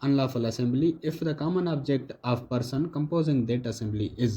unlawful assembly if the common object of person composing that assembly is।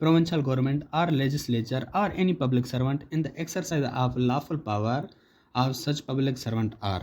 provincial government or legislature or any public servant in the exercise of lawful power of such public servant are।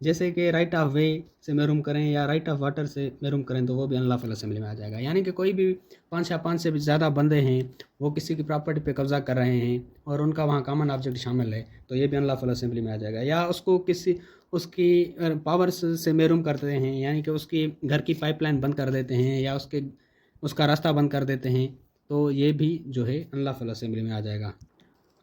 جیسے کہ right of way سے محروم کریں یا right of water سے محروم کریں تو وہ بھی انلافل اسمبلی میں آ جائے گا. یعنی کہ کوئی بھی 5 سے بھی زیادہ بندے ہیں وہ کسی کی پراپرٹی پہ قبضہ کر رہے ہیں اور ان کا وہاں کامن آبجیکٹ شامل ہے تو یہ بھی انلافل اسمبلی میں آ جائے گا. یا اس کو اس کی پاورز سے محروم کرتے ہیں، یعنی کہ اس کی گھر کی پائپ لائن بند کر دیتے ہیں یا اس کا راستہ بند کر دیتے ہیں تو یہ بھی جو ہے انلافل اسمبلی میں آ جائے گا.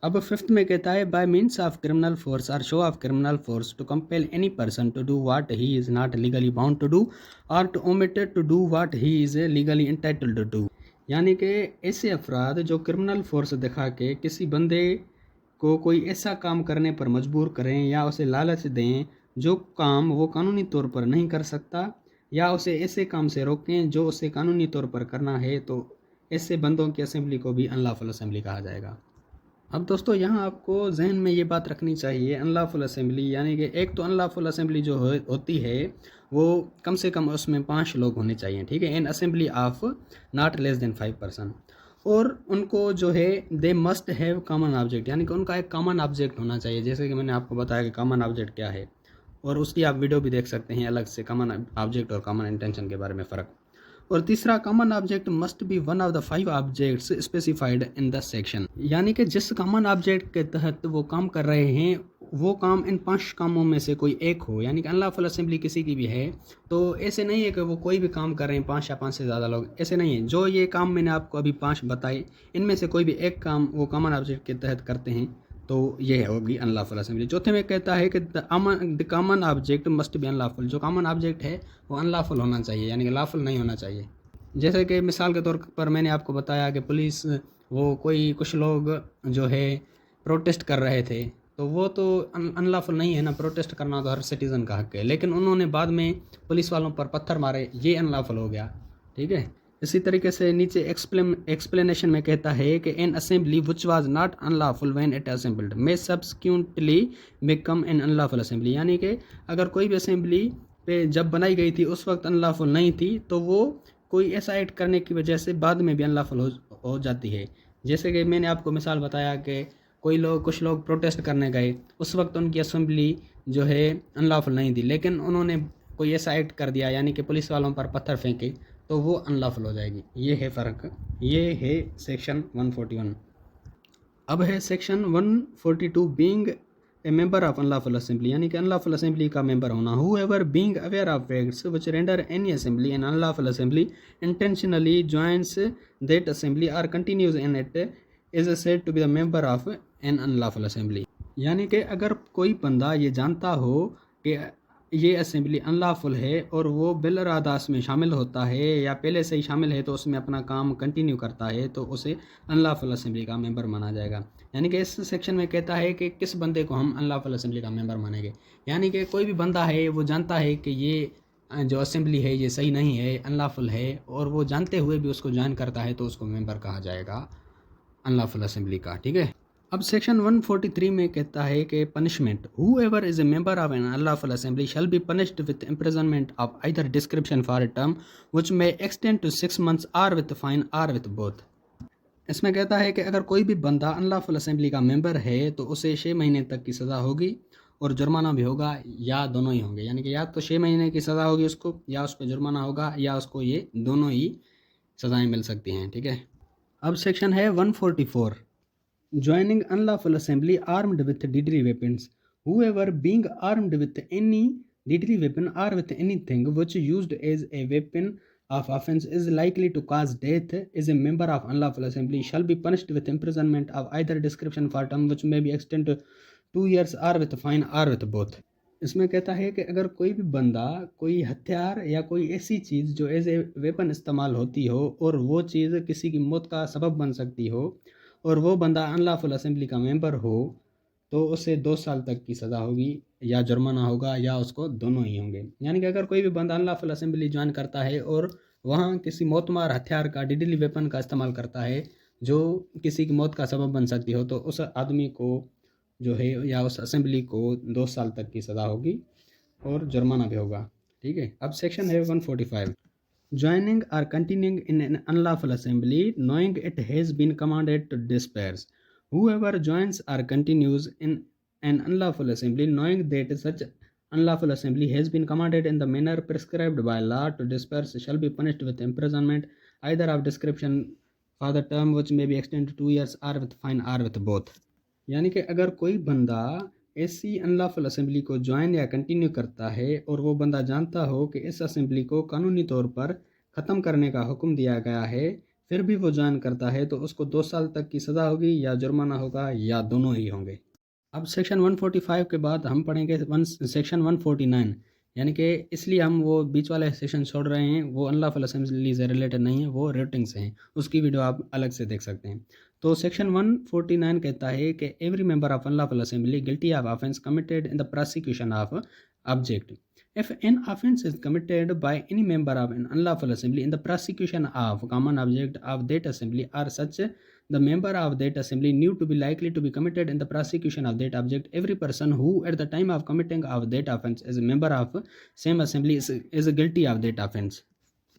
اب 5 میں کہتا ہے by means of criminal force اور show of criminal force to compel any person to do what he is not legally bound to do اور to omit to do what he is legally entitled to do. یعنی کہ ایسے افراد جو criminal force دکھا کے کسی بندے کو کوئی ایسا کام کرنے پر مجبور کریں یا اسے لالچ دیں جو کام وہ قانونی طور پر نہیں کر سکتا، یا اسے ایسے کام سے روکیں جو اسے قانونی طور پر کرنا ہے، تو ایسے بندوں کی اسمبلی کو بھی انلافل اسمبلی کہا جائے گا. اب دوستو یہاں آپ کو ذہن میں یہ بات رکھنی چاہیے، انلافل اسمبلی یعنی کہ ایک تو انلافل اسمبلی جو ہوتی ہے وہ کم سے کم اس میں 5 لوگ ہونے چاہیے، ٹھیک ہے، an assembly of not less than 5 person. اور ان کو جو ہے they must have common object, یعنی کہ ان کا ایک کامن آبجیکٹ ہونا چاہیے. جیسے کہ میں نے آپ کو بتایا کہ کامن آبجیکٹ کیا ہے، اور اس کی آپ ویڈیو بھی دیکھ سکتے ہیں الگ سے، کامن آبجیکٹ اور کامن انٹینشن کے بارے میں فرق. اور تیسرا، common object must be one of the 5 objects specified in the section, یعنی کہ جس کامن آبجیکٹ کے تحت وہ کام کر رہے ہیں وہ کام ان 5 کاموں میں سے کوئی ایک ہو. یعنی کہ انلافل اسمبلی کسی کی بھی ہے تو ایسے نہیں ہے کہ وہ کوئی بھی کام کر رہے ہیں 5 یا 5 سے زیادہ لوگ، ایسے نہیں ہے. جو یہ کام میں نے آپ کو ابھی 5 بتائے ان میں سے کوئی بھی ایک کام وہ کامن آبجیکٹ کے تحت کرتے ہیں تو یہ ہوگی انلافل اسمبلی. چوتھے میں کہتا ہے کہ the common object must be unlawful, جو کامن آبجیکٹ ہے وہ انلافل ہونا چاہیے، یعنی کہ لافل نہیں ہونا چاہیے. جیسے کہ مثال کے طور پر میں نے آپ کو بتایا کہ پولیس وہ کچھ لوگ جو ہے پروٹیسٹ کر رہے تھے تو وہ تو انلافل نہیں ہے نا، پروٹیسٹ کرنا تو ہر سٹیزن کا حق ہے، لیکن انہوں نے بعد میں پولیس والوں پر پتھر مارے، یہ انلافل ہو گیا، ٹھیک ہے. اسی طریقے سے نیچے ایکسپلینیشن میں کہتا ہے کہ an assembly which was not unlawful when it assembled may subsequently become an unlawful assembly, یعنی کہ اگر کوئی بھی اسمبلی پہ جب بنائی گئی تھی اس وقت انلافل نہیں تھی تو وہ کوئی ایسا ایکٹ کرنے کی وجہ سے بعد میں بھی انلافل ہو جاتی ہے. جیسے کہ میں نے آپ کو مثال بتایا کہ کچھ لوگ پروٹیسٹ کرنے گئے، اس وقت ان کی اسمبلی جو ہے انلافل نہیں تھی، لیکن انہوں نے کوئی ایسا ایکٹ کر دیا یعنی کہ پولیس والوں پر پتھر پھینکے تو وہ انلافل ہو جائے گی. یہ ہے فرق، یہ ہے سیکشن 141. اب ہے section 142 being a member of unlawful assembly, یعنی کہ انلافل اسمبلی کا ممبر ہونا. Whoever being aware of facts which render any assembly an unlawful assembly intentionally joins that assembly or continues in it is said to be the member of an unlawful assembly. یعنی کہ اگر کوئی بندہ یہ جانتا ہو کہ یہ assembly انلافل ہے اور وہ بالارادہ میں شامل ہوتا ہے یا پہلے سے ہی شامل ہے تو اس میں اپنا کام کنٹینیو کرتا ہے تو اسے انلافل اسمبلی کا ممبر مانا جائے گا. یعنی کہ اس سیکشن میں کہتا ہے کہ کس بندے کو ہم انلافل اسمبلی کا ممبر مانیں گے. یعنی کہ کوئی بھی بندہ ہے وہ جانتا ہے کہ یہ جو اسمبلی ہے یہ صحیح نہیں ہے، انلافل ہے، اور وہ جانتے ہوئے بھی اس کو جوائن کرتا ہے تو اس کو ممبر کہا جائے گا انلافل اسمبلی کا، ٹھیک ہے. اب سیکشن 143 میں کہتا ہے کہ punishment, whoever is a member of an unlawful assembly shall be punished with imprisonment of either description for a term which may extend to 6 months or with fine or with both. اس میں کہتا ہے کہ اگر کوئی بھی بندہ انلافل اسمبلی کا ممبر ہے تو اسے 6 مہینے تک کی سزا ہوگی اور جرمانہ بھی ہوگا، یا دونوں ہی ہوں گے. یعنی کہ یا تو 6 مہینے کی سزا ہوگی اس کو، یا اس پہ جرمانہ ہوگا، یا اس کو یہ دونوں ہی سزائیں مل سکتی ہیں، ٹھیک ہے. اب سیکشن ہے 144 joining unlawful assembly armed with deadly weapons. Whoever being armed with any deadly weapon or with anything which used as a weapon of offense is likely to cause death is a member of unlawful assembly shall be punished with imprisonment of either description for term which may be extended to 2 years or with fine or with both. اس میں کہتا ہے کہ اگر کوئی بھی بندہ کوئی ہتھیار یا کوئی ایسی چیز جو ایز اے ویپن استعمال ہوتی ہو اور وہ چیز کسی کی موت کا سبب بن سکتی ہو اور وہ بندہ انلافل اسمبلی کا ممبر ہو تو اسے 2 سال تک کی سزا ہوگی، یا جرمانہ ہوگا، یا اس کو دونوں ہی ہوں گے. یعنی کہ اگر کوئی بھی بندہ انلافل اسمبلی جوائن کرتا ہے اور وہاں کسی موت مار ہتھیار کا ڈیڈلی ویپن کا استعمال کرتا ہے جو کسی کی موت کا سبب بن سکتی ہو تو اس آدمی کو جو ہے یا اس اسمبلی کو 2 سال تک کی سزا ہوگی اور جرمانہ بھی ہوگا، ٹھیک ہے. اب سیکشن ہے 145 joining or continuing in an unlawful assembly knowing it has been commanded to disperse. Whoever joins or continues in an unlawful assembly knowing that such unlawful assembly has been commanded in the manner prescribed by law to disperse shall be punished with imprisonment either of description for the term which may be extended to 2 years or with fine or with both. یعنی کہ اگر کوئی بندہ ایسی انلافل assembly کو join یا continue کرتا ہے اور وہ بندہ جانتا ہو کہ اس اسمبلی کو قانونی طور پر ختم کرنے کا حکم دیا گیا ہے، پھر بھی وہ جوائن کرتا ہے تو اس کو 2 سال تک کی سزا ہوگی یا جرمانہ ہوگا یا دونوں ہی ہوں گے. اب سیکشن 145 کے بعد ہم پڑھیں گے سیکشن 149، یعنی کہ اس لیے ہم وہ بیچ والے سیکشن چھوڑ رہے ہیں، وہ انلافل اسمبلی سے ریلیٹڈ نہیں ہیں، وہ ریٹنگ سے ہیں، اس کی ویڈیو آپ الگ سے دیکھ سکتے ہیں. تو سیکشن 149 کہتا ہے کہ every member of unlawful assembly guilty of offence committed in the prosecution of object. If an offense is committed by any member of an unlawful assembly in the prosecution of common object of that assembly or such the member of that assembly knew to be likely to be committed in the prosecution of that object, every person who at the time of committing of that offense is a member of same assembly is guilty of that offense.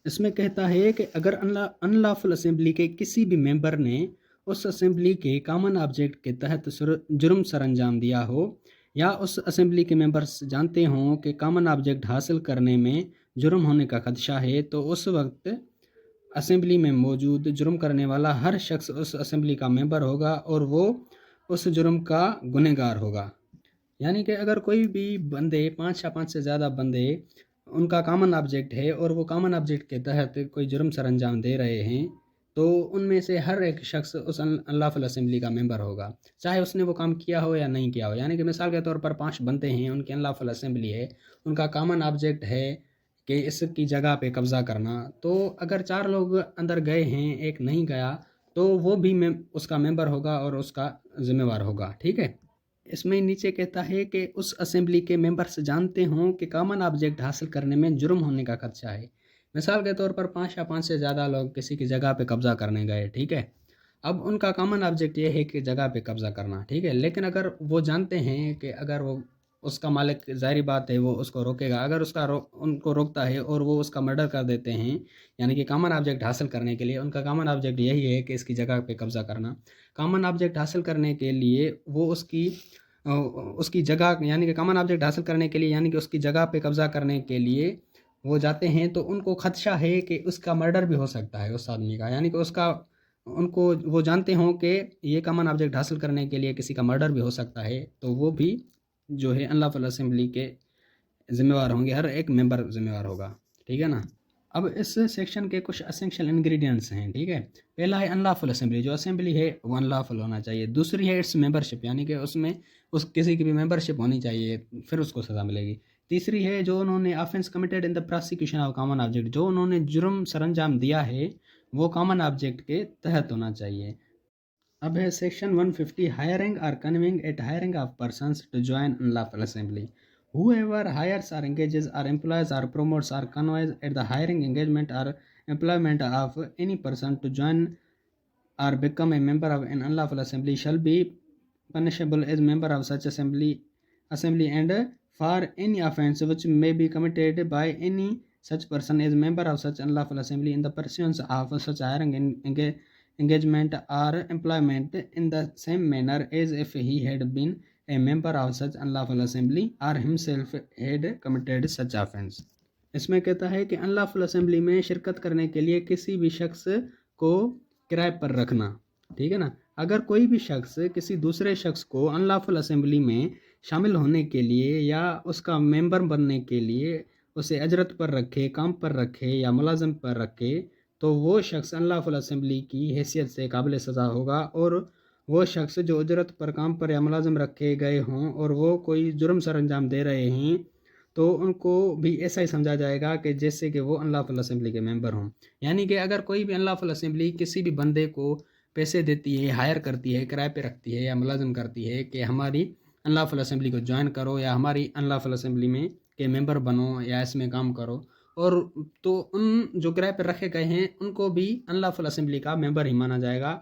اس میں کہتا ہے کہ اگر انلافل assembly کے کسی بھی ممبر نے اس assembly کے کامن آبجیکٹ کے تحت جرم سر انجام دیا ہو یا اس اسمبلی کے ممبرس جانتے ہوں کہ کامن آبجیکٹ حاصل کرنے میں جرم ہونے کا خدشہ ہے، تو اس وقت اسمبلی میں موجود جرم کرنے والا ہر شخص اس اسمبلی کا ممبر ہوگا اور وہ اس جرم کا گنہگار ہوگا. یعنی کہ اگر کوئی بھی بندے 5 یا 5 سے زیادہ بندے ان کا کامن آبجیکٹ ہے اور وہ کامن آبجیکٹ کے تحت کوئی جرم سر انجام دے رہے ہیں، تو ان میں سے ہر ایک شخص اس انلافل اسمبلی کا ممبر ہوگا، چاہے اس نے وہ کام کیا ہو یا نہیں کیا ہو. یعنی کہ مثال کے طور پر 5 بندے ہیں، ان کی انلافل اسمبلی ہے، ان کا کامن آبجیکٹ ہے کہ اس کی جگہ پہ قبضہ کرنا، تو اگر 4 لوگ اندر گئے ہیں، ایک نہیں گیا، تو وہ بھی اس کا ممبر ہوگا اور اس کا ذمہ وار ہوگا. ٹھیک ہے. اس میں نیچے کہتا ہے کہ اس اسمبلی کے ممبرس جانتے ہوں کہ کامن آبجیکٹ حاصل کرنے میں جرم ہونے کا خدشہ ہے. مثال کے طور پر 5 یا 5 سے زیادہ لوگ کسی کی جگہ پہ قبضہ کرنے گئے. ٹھیک ہے. اب ان کا کامن آبجیکٹ یہ ہے کہ جگہ پہ قبضہ کرنا. ٹھیک ہے. لیکن اگر وہ جانتے ہیں کہ اگر وہ اس کا مالک، ظاہری بات ہے وہ اس کو روکے گا، اگر ان کو روکتا ہے اور وہ اس کا مرڈر کر دیتے ہیں، یعنی کہ کامن آبجیکٹ حاصل کرنے کے لیے ان کا کامن آبجیکٹ یہی ہے کہ اس کی جگہ پہ قبضہ کرنا. کامن آبجیکٹ حاصل کرنے کے لیے وہ اس کی جگہ، یعنی کہ کامن آبجیکٹ حاصل کرنے کے لیے، یعنی کہ اس کی جگہ پہ قبضہ کرنے کے لیے وہ جاتے ہیں، تو ان کو خدشہ ہے کہ اس کا مرڈر بھی ہو سکتا ہے اس آدمی کا. یعنی کہ ان کو وہ جانتے ہوں کہ یہ کامن آبجیکٹ حاصل کرنے کے لیے کسی کا مرڈر بھی ہو سکتا ہے، تو وہ بھی جو ہے انلافل اسمبلی کے ذمہ وار ہوں گے، ہر ایک ممبر ذمہ وار ہوگا. ٹھیک ہے نا. اب اس سیکشن کے کچھ اسینشیل انگریڈینٹس ہیں. ٹھیک ہے. پہلا ہے انلافل اسمبلی، جو اسمبلی ہے وہ انلافل ہونا چاہیے. دوسری ہے اٹس ممبرشپ، یعنی کہ اس میں کسی کی بھی ممبرشپ ہونی چاہیے، پھر اس کو سزا ملے گی. تیسری ہے جو انہوں نے offence committed in the prosecution of common object, جو انہوں نے جرم سر انجام دیا ہے وہ کامن آبجیکٹ کے تحت ہونا چاہیے. اب ہے section 150 hiring or conniving at hiring of persons to join unlawful assembly. Whoever hires or engages or employs or promotes or conveys at the hiring, engagement or employment of any person to join or become a member of an unlawful assembly shall be punishable as member of such assembly and for any offence which may be committed by any such person as member of such unlawful assembly in the pursuance of such hiring, engagement or employment in the same manner as if he had been a member of such unlawful assembly or himself had committed such offense. اس میں کہتا ہے کہ unlawful assembly میں شرکت کرنے کے لیے کسی بھی شخص کو کرائے پر رکھنا. ٹھیک ہے نا. اگر کوئی بھی شخص کسی دوسرے شخص کو انلافل اسمبلی میں شامل ہونے کے لیے یا اس کا ممبر بننے کے لیے اسے اجرت پر رکھے، کام پر رکھے یا ملازم پر رکھے، تو وہ شخص انلافل اسمبلی کی حیثیت سے قابل سزا ہوگا. اور وہ شخص جو اجرت پر، کام پر یا ملازم رکھے گئے ہوں اور وہ کوئی جرم سر انجام دے رہے ہیں، تو ان کو بھی ایسا ہی سمجھا جائے گا کہ جیسے کہ وہ انلافل اسمبلی کے ممبر ہوں. یعنی کہ اگر کوئی بھی انلافل اسمبلی کسی بھی بندے کو پیسے دیتی ہے، ہائر کرتی ہے، کرائے پہ رکھتی ہے یا ملازم کرتی ہے کہ ہماری انلافل اسمبلی کو جوائن کرو یا ہماری انلافل اسمبلی میں کے ممبر بنو یا اس میں کام کرو، اور تو ان جو کرائے پہ رکھے گئے ہیں ان کو بھی انلافل اسمبلی کا ممبر ہی مانا جائے گا.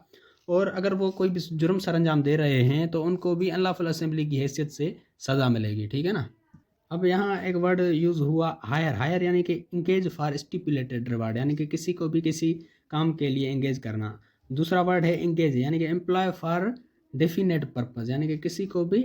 اور اگر وہ کوئی بھی جرم سر انجام دے رہے ہیں تو ان کو بھی انلافل اسمبلی کی حیثیت سے سزا ملے گی. ٹھیک ہے نا. اب یہاں ایک ورڈ یوز ہوا ہائر یعنی کہ انگیج فار اسٹیپولیٹڈ ریوارڈ، یعنی کہ کسی کو بھی کسی کام کے لیے انگیج کرنا. دوسرا ورڈ ہے انگیج، یعنی کہ امپلائے فار ڈیفینیٹ پرپز، یعنی کہ کسی کو بھی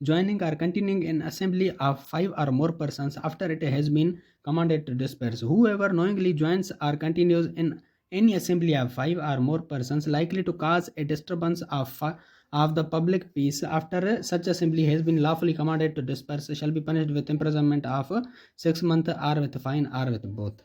joining or continuing in assembly of 5 or more persons after it has been commanded to disperse. Whoever knowingly joins or continues in any assembly of 5 or more persons likely to cause a disturbance of the public peace after such assembly has been lawfully commanded to disperse shall be punished with imprisonment of 6 months or with fine or with both.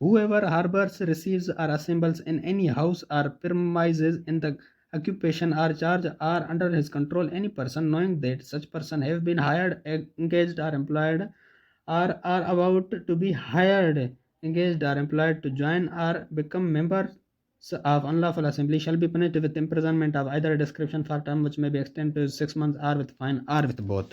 Whoever harbors, receives or assembles in any house or premises in the occupation or charge or under his control any person knowing that such person have been hired, engaged or employed or are about to be hired, engaged or employed to join or become members of unlawful assembly shall be punished with imprisonment of either description for term which may be extended to 6 months or with fine or with both।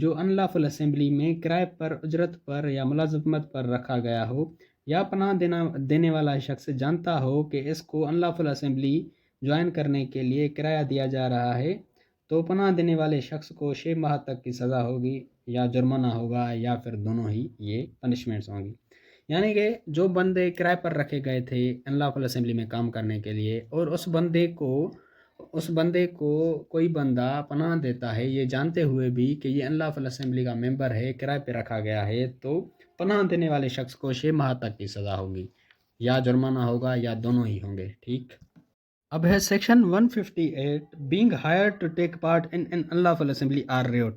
جو انلافل assembly میں کرائے پر، اجرت پر یا ملازمت پر رکھا گیا ہو، یا پناہ دینے والا شخص جانتا ہو کہ اس کو انلافل اسمبلی جوائن کرنے کے لیے کرایہ دیا جا رہا ہے، تو پناہ دینے والے شخص کو 6 ماہ تک کی سزا ہوگی، یا جرمانہ ہوگا، یا پھر دونوں ہی یہ پنشمنٹس ہوں گی۔ یعنی کہ جو بندے کرائے پر رکھے گئے تھے انلافل اسمبلی میں کام کرنے کے لیے، اور اس بندے کو کوئی بندہ پناہ دیتا ہے یہ جانتے ہوئے بھی کہ یہ انلافل اسمبلی کا ممبر ہے، کرائے پہ رکھا گیا ہے، تو پناہ دینے والے شخص کو 6 ماہ تک کی سزا ہوگی، یا جرمانہ ہوگا، یا دونوں ہی ہوں گے۔ ٹھیک، اب ہے section 158 being hired to take part in an unlawful assembly or riot.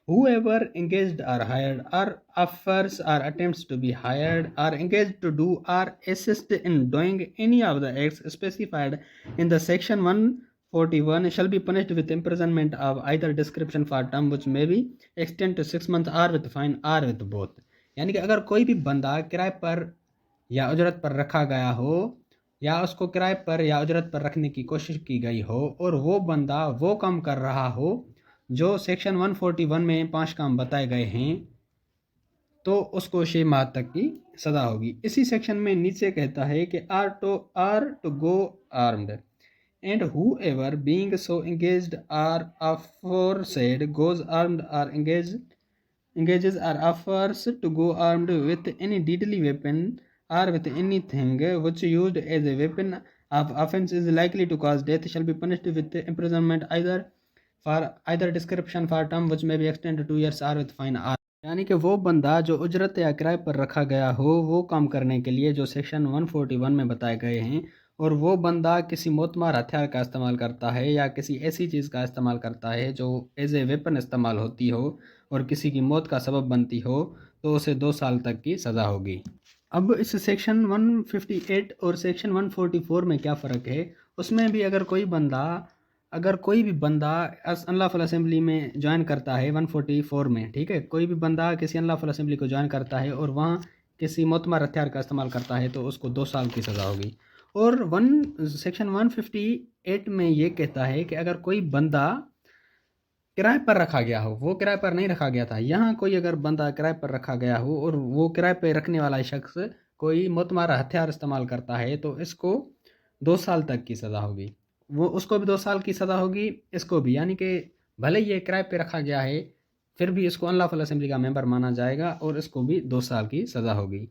Whoever engaged or hired or offers or attempts to be hired or engaged to do or assist in doing any of the acts specified in the section 141 shall be punished with imprisonment of either description for term which may be extended to 6 months or with fine or with both. یعنی کہ اگر کوئی بھی بندہ کرائے پر یا اجرت پر رکھا گیا ہو، یا اس کو کرائے پر یا اجرت پر رکھنے کی کوشش کی گئی ہو، اور وہ بندہ وہ کام کر رہا ہو جو سیکشن 141 میں 5 کام بتائے گئے ہیں، تو اس کو 6 ماہ تک کی سزا ہوگی۔ اسی سیکشن میں نیچے کہتا ہے کہ are to go armed and whoever being so engaged are aforesaid goes armed or engages or offers to go armed with any deadly weapon or with anything which used as a weapon of offense is likely to cause death shall be punished with imprisonment either description for term which may be extended to 2 years or with fine or. یعنی کہ وہ بندہ جو اجرت یا کرائے پر رکھا گیا ہو وہ کام کرنے کے لیے جو سیکشن 141 میں بتائے گئے ہیں، اور وہ بندہ کسی موتمار ہتھیار کا استعمال کرتا ہے یا کسی ایسی چیز کا استعمال کرتا ہے جو ایز اے ویپن استعمال ہوتی ہو اور کسی کی موت کا سبب بنتی ہو، تو اسے 2 سال تک کی سزا ہوگی۔ اب اس سیکشن 158 اور سیکشن 144 میں کیا فرق ہے؟ اس میں بھی اگر کوئی بھی بندہ انلافل اسمبلی میں جوائن کرتا ہے 144 میں، ٹھیک ہے، کوئی بھی بندہ کسی انلافل اسمبلی کو جوائن کرتا ہے اور وہاں کسی معتبر ہتھیار کا استعمال کرتا ہے تو اس کو 2 سال کی سزا ہوگی۔ اور سیکشن 158 میں یہ کہتا ہے کہ اگر کوئی بندہ کرائے پر رکھا گیا ہو، وہ کرائے پر نہیں رکھا گیا تھا، یہاں کوئی اگر بندہ کرائے پر رکھا گیا ہو اور وہ کرائے پہ رکھنے والا شخص کوئی معتبر ہتھیار استعمال کرتا ہے تو اس کو 2 سال تک کی سزا ہوگی، وہ اس کو بھی 2 سال کی سزا ہوگی، اس کو بھی، یعنی کہ بھلے یہ کرائے پہ رکھا گیا ہے پھر بھی اس کو انلافل اسمبلی کا ممبر مانا جائے گا اور اس کو بھی 2 سال کی سزا ہوگی۔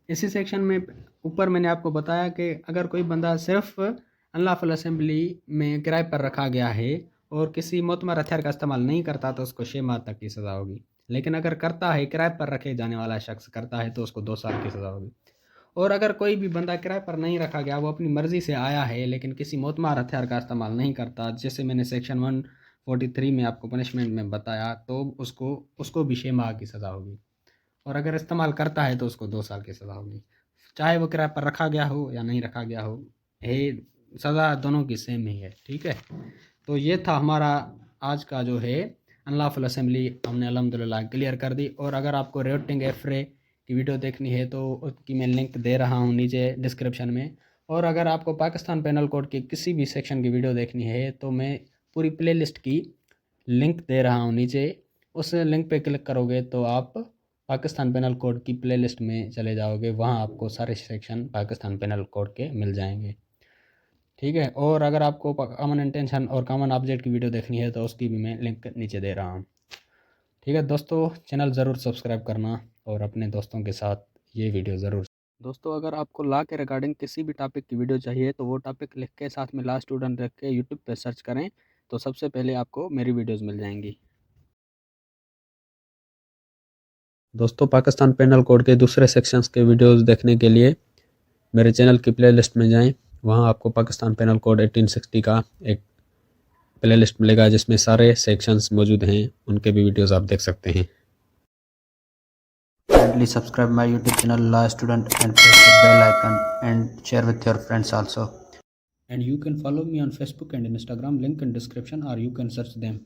اسی سیکشن میں اوپر میں نے آپ کو بتایا کہ اگر کوئی بندہ صرف انلافل اسمبلی میں کرائے پر رکھا گیا ہے اور کسی معتبر ہتھیار کا استعمال نہیں کرتا تو اس کو 6 ماہ تک کی سزا ہوگی، لیکن اگر کرتا ہے، کرائے پر رکھے جانے والا شخص کرتا ہے تو اس کو 2 سال کی سزا ہوگی۔ اور اگر کوئی بھی بندہ کرائے پر نہیں رکھا گیا، وہ اپنی مرضی سے آیا ہے لیکن کسی معتبر ہتھیار کا استعمال نہیں کرتا، جیسے میں نے سیکشن 143 میں آپ کو پنشمنٹ میں بتایا، تو اس کو بھی 6 ماہ کی سزا ہوگی، اور اگر استعمال کرتا ہے تو اس کو 2 سال کی سزا ہوگی، چاہے وہ کرائے پر رکھا گیا ہو یا نہیں رکھا گیا ہو، سزا دونوں کی سیم ہی ہے۔ ٹھیک ہے، تو یہ تھا ہمارا آج کا جو ہے انلافل اسمبلی، ہم نے الحمدللہ کلیئر کر دی۔ اور اگر آپ کو ریوٹنگ ایفرے کی ویڈیو دیکھنی ہے تو اس کی میں لنک دے رہا ہوں نیچے ڈسکرپشن میں، اور اگر آپ کو پاکستان پینل کوڈ کی کسی بھی سیکشن کی ویڈیو دیکھنی ہے تو میں پوری پلے لسٹ کی لنک دے رہا ہوں نیچے، اس لنک پہ کلک کرو گے تو آپ پاکستان پینل کوڈ کی پلے لسٹ میں چلے جاؤ گے، وہاں آپ کو سارے سیکشن پاکستان پینل کوڈ کے مل جائیں گے۔ ٹھیک ہے، اور اگر آپ کو کامن انٹینشن اور کامن آبجیکٹ کی ویڈیو دیکھنی ہے تو اس کی بھی میں لنک نیچے دے رہا ہوں۔ ٹھیک ہے دوستو، چینل ضرور سبسکرائب کرنا اور اپنے دوستوں کے ساتھ یہ ویڈیو ضرور۔ دوستو اگر آپ کو لا کے ریگارڈنگ کسی بھی ٹاپک کی ویڈیو چاہیے تو وہ ٹاپک لکھ کے ساتھ میں لا اسٹوڈنٹ رکھ کے یوٹیوب پہ سرچ کریں تو سب سے پہلے آپ کو میری ویڈیوز مل جائیں گی۔ دوستو پاکستان پینل کوڈ کے دوسرے سیکشنز کے ویڈیوز دیکھنے کے لیے میرے چینل کی پلے لسٹ میں جائیں، وہاں آپ کو پاکستان پینل کوڈ 1860 کا ایک پلے لسٹ ملے گا جس میں سارے سیکشنز موجود ہیں، ان کے بھی ویڈیوز آپ دیکھ سکتے ہیں۔ Kindly subscribe my YouTube channel La Student and press the bell icon and share with your friends also. And you can follow me on Facebook and Instagram, link in description, or you can search them.